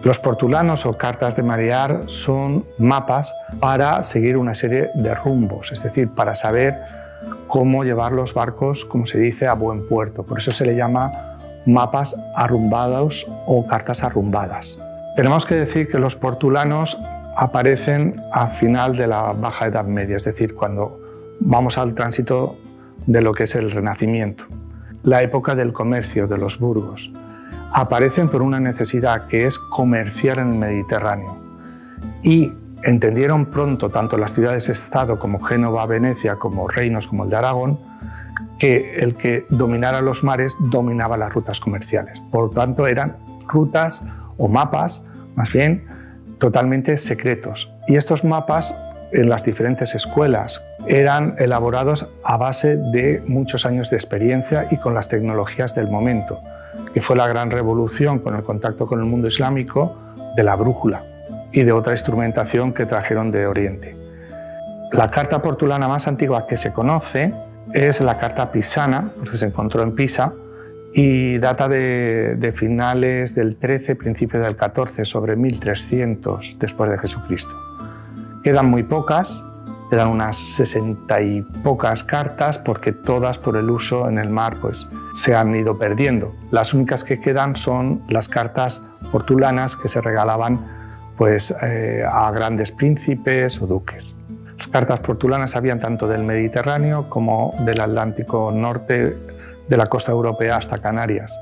Los portulanos o cartas de marear son mapas para seguir una serie de rumbos, es decir, para saber cómo llevar los barcos, como se dice, a buen puerto. Por eso se le llama mapas arrumbados o cartas arrumbadas. Tenemos que decir que los portulanos aparecen a final de la Baja Edad Media, es decir, cuando vamos al tránsito de lo que es el Renacimiento, la época del comercio, de los burgos. Aparecen por una necesidad que es comerciar en el Mediterráneo y entendieron pronto tanto las ciudades-estado como Génova, Venecia, como reinos como el de Aragón, que el que dominara los mares dominaba las rutas comerciales. Por lo tanto, eran rutas o mapas, más bien, totalmente secretos. Y estos mapas, en las diferentes escuelas, eran elaborados a base de muchos años de experiencia y con las tecnologías del momento, que fue la gran revolución con el contacto con el mundo islámico de la brújula y de otra instrumentación que trajeron de Oriente. La carta portulana más antigua que se conoce es la carta pisana, porque se encontró en Pisa, y data de finales del 13, principios del 14, sobre 1300 después de Jesucristo. Quedan muy pocas, quedan unas 60 y pocas cartas, porque todas por el uso en el mar pues, se han ido perdiendo. Las únicas que quedan son las cartas portulanas que se regalaban pues, a grandes príncipes o duques. Las cartas portulanas habían tanto del Mediterráneo como del Atlántico Norte, de la costa europea hasta Canarias.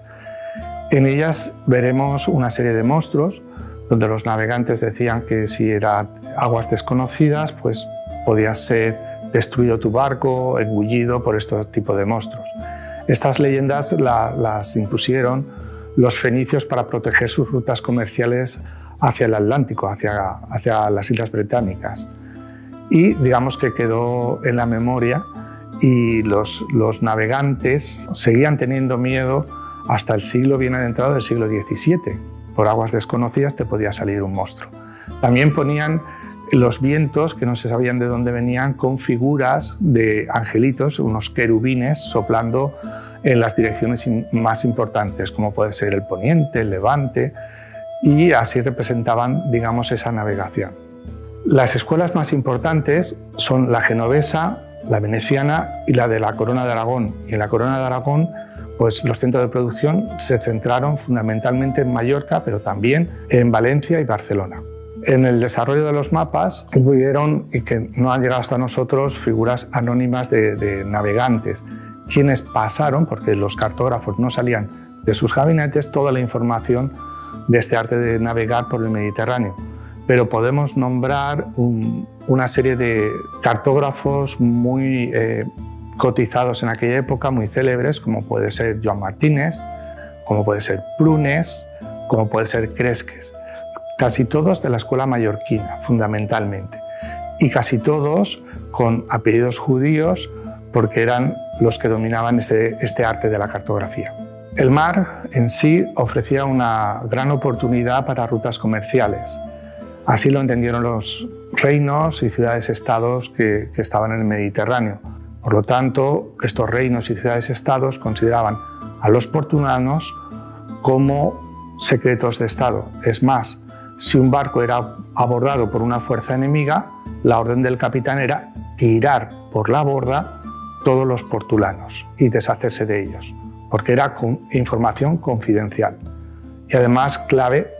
En ellas veremos una serie de monstruos donde los navegantes decían que si eran aguas desconocidas, pues podía ser destruido tu barco, engullido por este tipo de monstruos. Estas leyendas las impusieron los fenicios para proteger sus rutas comerciales hacia el Atlántico, hacia las Islas Británicas. Y digamos que quedó en la memoria y los navegantes seguían teniendo miedo hasta el siglo bien adentrado del siglo XVII. Por aguas desconocidas te podía salir un monstruo. También ponían los vientos, que no se sabían de dónde venían, con figuras de angelitos, unos querubines soplando en las direcciones más importantes, como puede ser el poniente, el levante, y así representaban, digamos, esa navegación. Las escuelas más importantes son la genovesa, la veneciana y la de la Corona de Aragón. Y en la Corona de Aragón, pues los centros de producción se centraron fundamentalmente en Mallorca, pero también en Valencia y Barcelona. En el desarrollo de los mapas incluyeron, y que no han llegado hasta nosotros, figuras anónimas de navegantes, quienes pasaron, porque los cartógrafos no salían de sus gabinetes, toda la información de este arte de navegar por el Mediterráneo. Pero podemos nombrar una serie de cartógrafos muy cotizados en aquella época, muy célebres, como puede ser Joan Martínez, como puede ser Prunes, como puede ser Cresques. Casi todos de la escuela mallorquina, fundamentalmente. Y casi todos con apellidos judíos, porque eran los que dominaban este arte de la cartografía. El mar en sí ofrecía una gran oportunidad para rutas comerciales. Así lo entendieron los reinos y ciudades-estados que estaban en el Mediterráneo. Por lo tanto, estos reinos y ciudades-estados consideraban a los portulanos como secretos de Estado. Es más, si un barco era abordado por una fuerza enemiga, la orden del capitán era tirar por la borda todos los portulanos y deshacerse de ellos, porque era información confidencial y además clave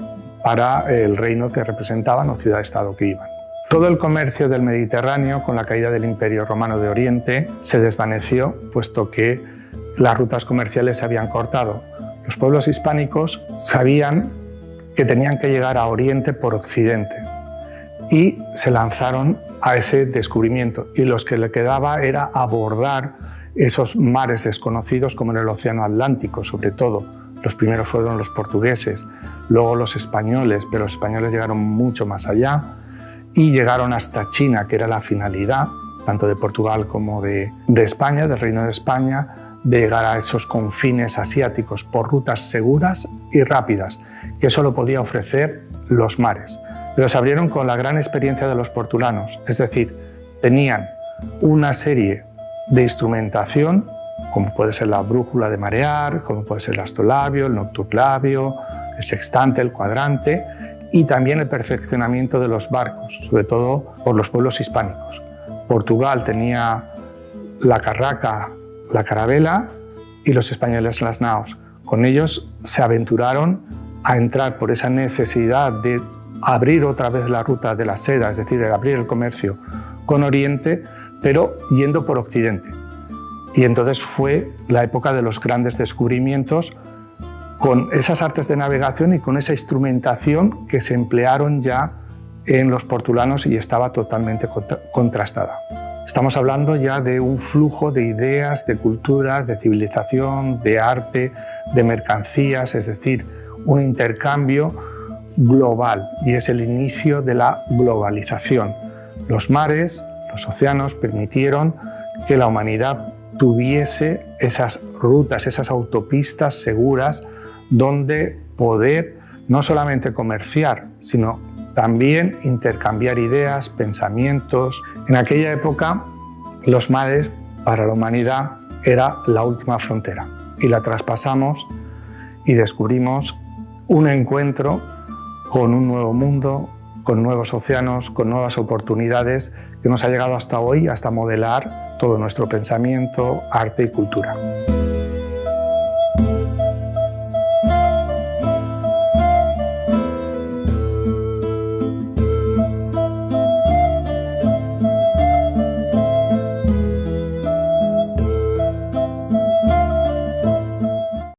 para el reino que representaban o ciudad-estado que iban. Todo el comercio del Mediterráneo, con la caída del Imperio Romano de Oriente, se desvaneció, puesto que las rutas comerciales se habían cortado. Los pueblos hispánicos sabían que tenían que llegar a Oriente por Occidente y se lanzaron a ese descubrimiento. Y lo que le quedaba era abordar esos mares desconocidos, como en el Océano Atlántico, sobre todo. Los primeros fueron los portugueses, luego los españoles, pero los españoles llegaron mucho más allá y llegaron hasta China, que era la finalidad, tanto de Portugal como de España, del Reino de España, de llegar a esos confines asiáticos por rutas seguras y rápidas, que solo podía ofrecer los mares. Pero se abrieron con la gran experiencia de los portulanos, es decir, tenían una serie de instrumentación, como puede ser la brújula de marear, como puede ser el astrolabio, el nocturlabio, el sextante, el cuadrante, y también el perfeccionamiento de los barcos, sobre todo por los pueblos hispánicos. Portugal tenía la carraca, la carabela, y los españoles las naos. Con ellos se aventuraron a entrar por esa necesidad de abrir otra vez la ruta de la seda, es decir, de abrir el comercio con Oriente, pero yendo por Occidente. Y entonces fue la época de los grandes descubrimientos, con esas artes de navegación y con esa instrumentación que se emplearon ya en los portulanos y estaba totalmente contrastada. Estamos hablando ya de un flujo de ideas, de culturas, de civilización, de arte, de mercancías, es decir, un intercambio global, y es el inicio de la globalización. Los mares, los océanos permitieron que la humanidad tuviese esas rutas, esas autopistas seguras donde poder no solamente comerciar, sino también intercambiar ideas, pensamientos. En aquella época, los mares para la humanidad era la última frontera y la traspasamos y descubrimos un encuentro con un nuevo mundo, con nuevos océanos, con nuevas oportunidades que nos ha llegado hasta hoy, hasta modelar todo nuestro pensamiento, arte y cultura.